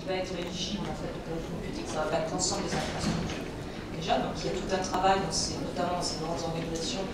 qui va être éligible en fait au cloud computing, ça va pas être l'ensemble des infrastructures. Déjà, donc il y a tout un travail, notamment dans ces grandes organisations,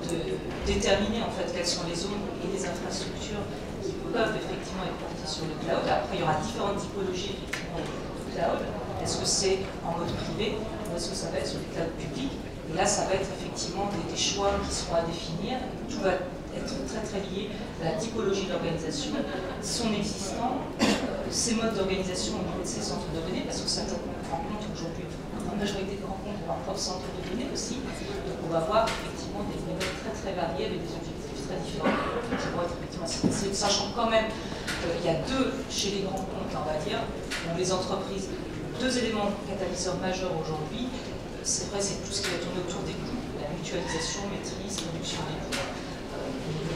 de déterminer en fait quelles sont les zones et les infrastructures qui peuvent effectivement être portées sur le cloud. Après, il y aura différentes typologies effectivement de cloud. Est-ce que c'est en mode privé ou est-ce que ça va être sur le cloud public? Et là, ça va être effectivement des choix qui seront à définir. Tout va être très très lié à la typologie de l'organisation, son existant, ces modes d'organisation au niveau de ces centres de données, parce que certaines rencontres aujourd'hui, la majorité des rencontres ont leur propre centre de données aussi. Donc on va voir effectivement des modes très très variés avec des objectifs très différents qui vont être effectivement associés, sachant quand même qu'il y a chez les grands comptes, on va dire, dans les entreprises, deux éléments catalyseurs majeurs aujourd'hui. C'est vrai, c'est tout ce qui va tourner autour des coûts, la mutualisation, maîtrise, réduction des coûts,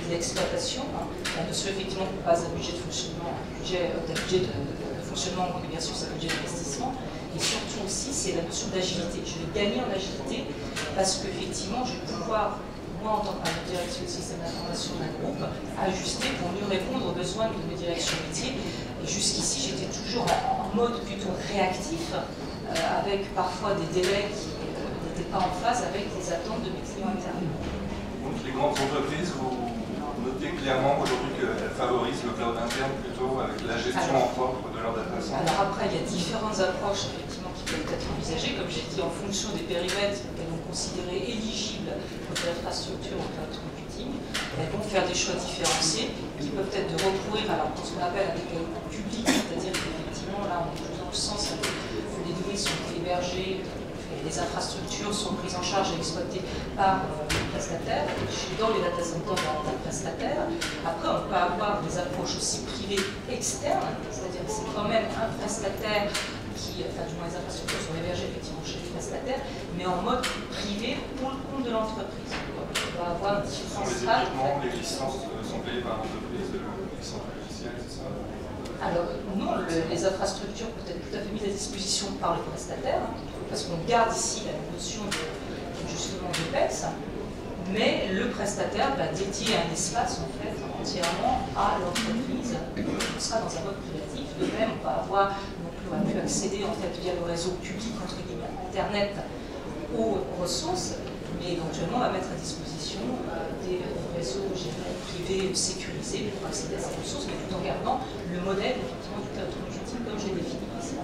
de l'exploitation. La notion effectivement qu'on passe d'un budget de fonctionnement, d'un budget de fonctionnement versus un budget d'investissement. Et surtout aussi, c'est la notion d'agilité. Je vais gagner en agilité parce qu'effectivement, je vais pouvoir, moi en tant que direction de système d'information d'un groupe, ajuster pour mieux répondre aux besoins de mes directions métiers. Et jusqu'ici, j'étais toujours en mode plutôt réactif, avec parfois des délais qui n'étaient pas en phase avec les attentes de mes clients internes. Donc les grandes entreprises, vous notez clairement aujourd'hui qu'elles favorisent le cloud interne plutôt avec la gestion en propre de leur data center. Alors après, il y a différentes approches effectivement qui peuvent être envisagées, comme j'ai dit, en fonction des périmètres qu'elles vont considérer éligibles aux infrastructures au cloud computing. Elles vont faire des choix différenciés qui peuvent être de recourir à ce qu'on appelle un école public, c'est-à-dire qu'effectivement là on est toujours dans le sens que les données sont hébergées, les infrastructures sont prises en charge et exploitées par les prestataires, dans les data centers d'un prestataire. Après, on peut avoir des approches aussi privées externes, c'est-à-dire que c'est quand même un prestataire qui, enfin du moins les infrastructures sont hébergées effectivement chez les prestataires, mais en mode privé pour le compte de l'entreprise. On va avoir différents strates. Les licences sont payées par l'entreprise, les licences logicielles, c'est ça? Alors non, les infrastructures peuvent être tout à fait mises à disposition par le prestataire, parce qu'on garde ici la notion justement de PEX, mais le prestataire va dédier un espace en fait entièrement à l'entreprise. On sera dans un mode privatif. De même, on va pu accéder en fait via le réseau public entre guillemets Internet aux ressources, mais éventuellement on va mettre à disposition des réseaux privés sécurisés pour accéder à ces ressources, mais tout en gardant le modèle effectivement du cloud computing comme je l'ai défini ici.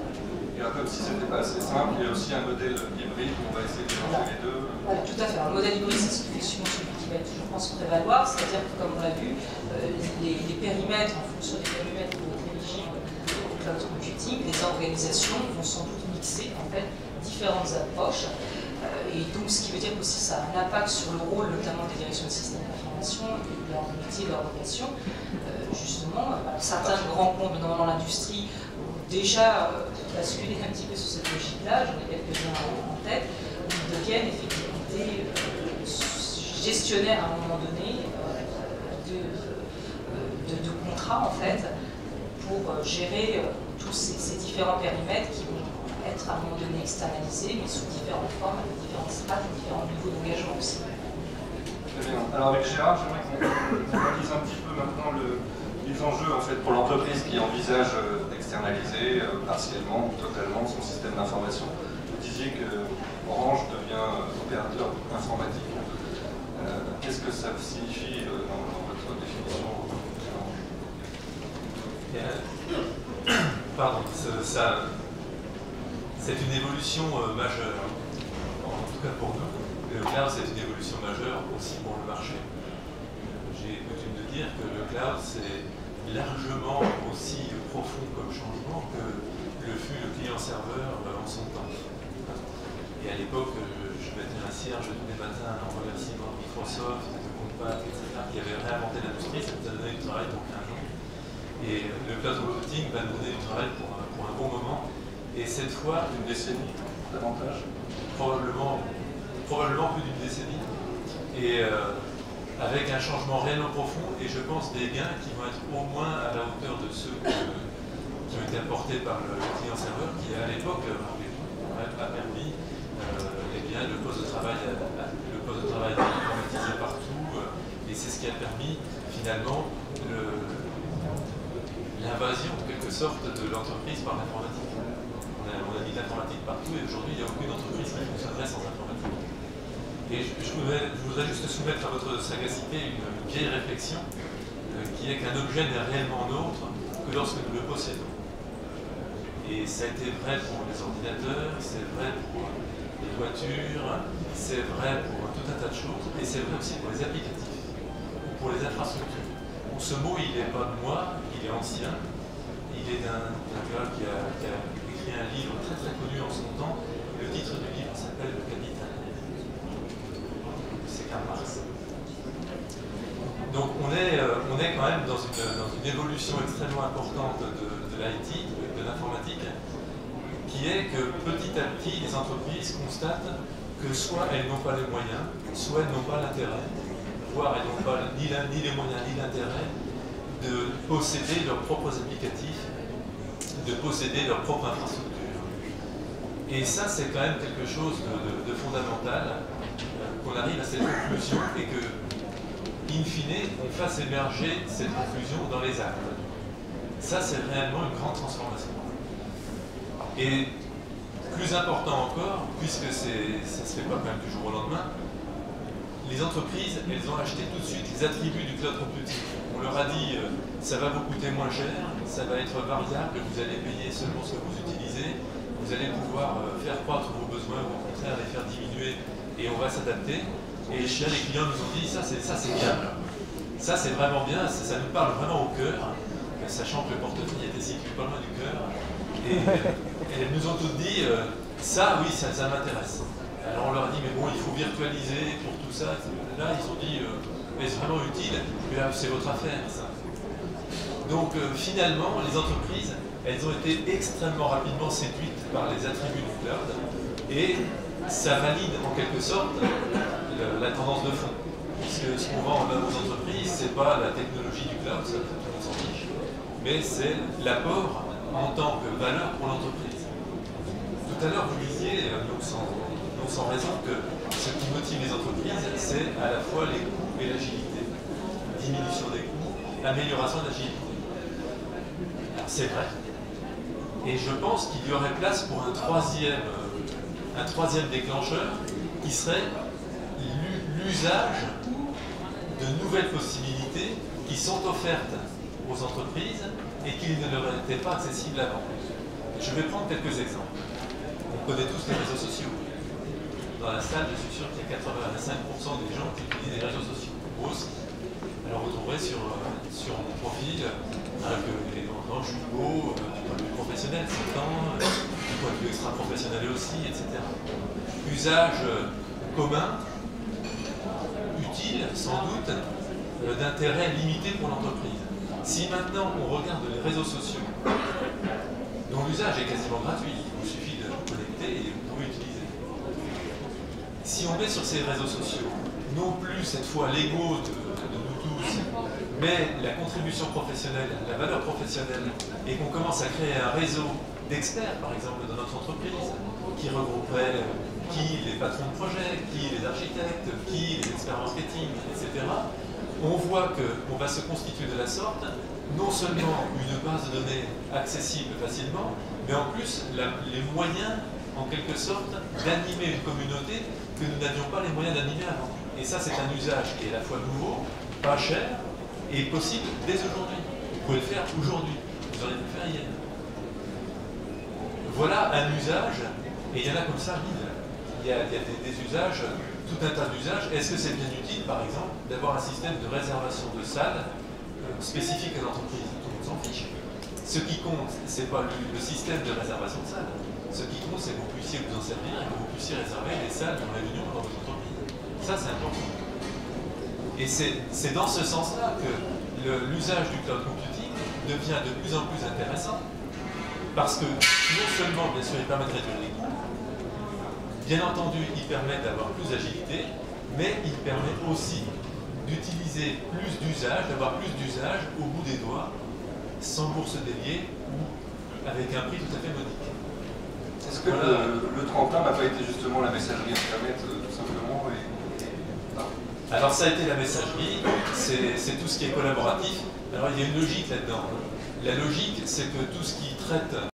Et un peu, si ce n'était pas assez simple, il y a aussi un modèle hybride où on va essayer de mélanger les deux. Voilà, tout à fait. Alors, le modèle hybride, c'est effectivement celui qui va être, je pense, prévaloir, c'est-à-dire que, comme on l'a vu, les périmètres, en fonction des périmètres qui vont être éligibles au cloud computing, les organisations vont sans doute mixer en fait différentes approches. Et donc, ce qui veut dire aussi ça a un impact sur le rôle, notamment des directions de système d'information, de leur métier, de leur vocation. Justement, certains grands comptes dans l'industrie ont déjà basculé un petit peu sur cette logique-là, j'en ai quelques-uns en tête, où ils deviennent effectivement des gestionnaires à un moment donné de contrats en fait, pour gérer tous ces différents périmètres qui vont être à un moment donné externalisés, mais sous différentes formes, avec différentes strates, différents niveaux d'engagement aussi. Très bien. Alors avec Gérard, j'aimerais qu'on analyse un petit peu maintenant les enjeux en fait, pour l'entreprise qui envisage d'externaliser partiellement ou totalement son système d'information. Vous disiez que Orange devient opérateur informatique. Qu'est-ce que ça signifie dans votre définition? Pardon, c'est une évolution majeure, en tout cas pour nous. Le cloud, c'est une évolution majeure aussi pour le marché. J'ai coutume de dire que le cloud, c'est largement aussi profond comme changement que le fut le client-serveur en son temps. Et à l'époque, je mettais un cierge tous les matins en remerciement de Microsoft, de Compaq, etc., qui avait réinventé l'industrie. Ça nous a donné du travail pour 15 ans. Et le cloud computing va nous donner du travail pour un bon moment. Et cette fois, une décennie davantage, probablement plus d'une décennie. Et avec un changement réellement profond, et je pense des gains qui vont être au moins à la hauteur de ceux qui ont été apportés par le client-serveur, qui à l'époque, a permis le poste de travail informatisé partout, et c'est ce qui a permis finalement l'invasion, quelque quelque sorte de l'entreprise par l'informatique. On a mis l'informatique partout et aujourd'hui il n'y a aucune entreprise qui fonctionnerait sans informatique. Et je voudrais juste soumettre à votre sagacité une vieille réflexion qui est qu'un objet n'est réellement nôtre que lorsque nous le possédons. Et ça a été vrai pour les ordinateurs, c'est vrai pour les voitures, c'est vrai pour tout un tas de choses, et c'est vrai aussi pour les applicatifs, ou pour les infrastructures. Bon, ce mot, il n'est pas de moi, il est ancien, il est d'un gars qui a écrit un livre très très connu en son temps. Le titre du livre s'appelle Le Capital. C'est Karl Marx. Donc on est quand même dans une évolution extrêmement importante de l'IT, de l'informatique, qui est que petit à petit les entreprises constatent que soit elles n'ont pas les moyens, soit elles n'ont pas l'intérêt, voire elles n'ont pas ni les moyens ni l'intérêt de posséder leurs propres applicatifs, de posséder leur propre infrastructure. Et ça c'est quand même quelque chose de fondamental, qu'on arrive à cette conclusion et que in fine, on fasse émerger cette conclusion dans les actes. Ça, c'est réellement une grande transformation. Et plus important encore, puisque ça ne se fait pas quand même du jour au lendemain, les entreprises, elles ont acheté tout de suite les attributs du cloud computing. On leur a dit, ça va vous coûter moins cher, ça va être variable, vous allez payer seulement ce que vous utilisez, vous allez pouvoir faire croître vos besoins, ou au contraire les faire diminuer, et on va s'adapter. Et les clients nous ont dit, ça c'est bien, ça c'est vraiment bien, ça nous parle vraiment au cœur, sachant que le portefeuille était situé pas loin du cœur. Et elles nous ont toutes dit, ça oui, ça m'intéresse. Alors on leur a dit, mais bon, il faut virtualiser pour tout ça. Là, ils ont dit, mais c'est vraiment utile, mais là, c'est votre affaire, ça. Donc finalement, les entreprises, elles ont été extrêmement rapidement séduites par les attributs du cloud, et ça valide en quelque sorte la tendance de fond. Puisque ce qu'on vend aux entreprises, c'est pas la technologie du cloud, ça tout le monde s'en fiche, mais c'est l'apport en tant que valeur pour l'entreprise. Tout à l'heure, vous disiez, non sans raison, que ce qui motive les entreprises, c'est à la fois les coûts et l'agilité. Diminution des coûts, amélioration de l'agilité. C'est vrai. Et je pense qu'il y aurait place pour un troisième déclencheur qui serait l'usage de nouvelles possibilités qui sont offertes aux entreprises et qui ne leur étaient pas accessibles avant. Je vais prendre quelques exemples. On connaît tous les réseaux sociaux. Dans la salle, je suis sûr qu'il y a 85% des gens qui utilisent les réseaux sociaux. Moi aussi. Alors vous trouverez sur mon profil que évidemment je suis beau, du point de vue professionnel, c'est temps, du point de vue extra-professionnel aussi, etc. Usage commun, utile sans doute, d'intérêt limité pour l'entreprise. Si maintenant on regarde les réseaux sociaux, dont l'usage est quasiment gratuit, il vous suffit de vous connecter et vous pouvez utiliser. Si on met sur ces réseaux sociaux, non plus cette fois l'ego de nous tous, mais la contribution professionnelle, la valeur professionnelle, et qu'on commence à créer un réseau d'experts, par exemple, dans notre entreprise, qui regrouperait qui les patrons de projet, qui les architectes, qui les experts marketing, etc., on voit qu'on va se constituer de la sorte, non seulement une base de données accessible facilement, mais en plus les moyens, en quelque sorte, d'animer une communauté que nous n'avions pas les moyens d'animer avant. Et ça, c'est un usage qui est à la fois nouveau, pas cher, et possible dès aujourd'hui. Vous pouvez le faire aujourd'hui, vous auriez pu le faire hier. Voilà un usage, et il y en a comme ça, il y a des usages, tout un tas d'usages. Est-ce que c'est bien utile, par exemple, d'avoir un système de réservation de salles spécifique à l'entreprise? Tout le monde s'en fiche. Ce qui compte, ce n'est pas le système de réservation de salles. Ce qui compte, c'est que vous puissiez vous en servir et que vous puissiez réserver les salles de réunion dans votre entreprise. Ça, c'est important. Et c'est dans ce sens-là que l'usage du cloud computing devient de plus en plus intéressant, parce que non seulement, bien sûr, il permet de réduire les coûts, bien entendu, il permet d'avoir plus d'agilité, mais il permet aussi d'utiliser plus d'usage, d'avoir plus d'usage au bout des doigts, sans bourse déliée ou avec un prix tout à fait modique. Est-ce que le tremplin n'a pas été justement la messagerie Internet, tout simplement Alors ça a été la messagerie, c'est tout ce qui est collaboratif. Alors il y a une logique là-dedans. La logique, c'est que tout ce qui traite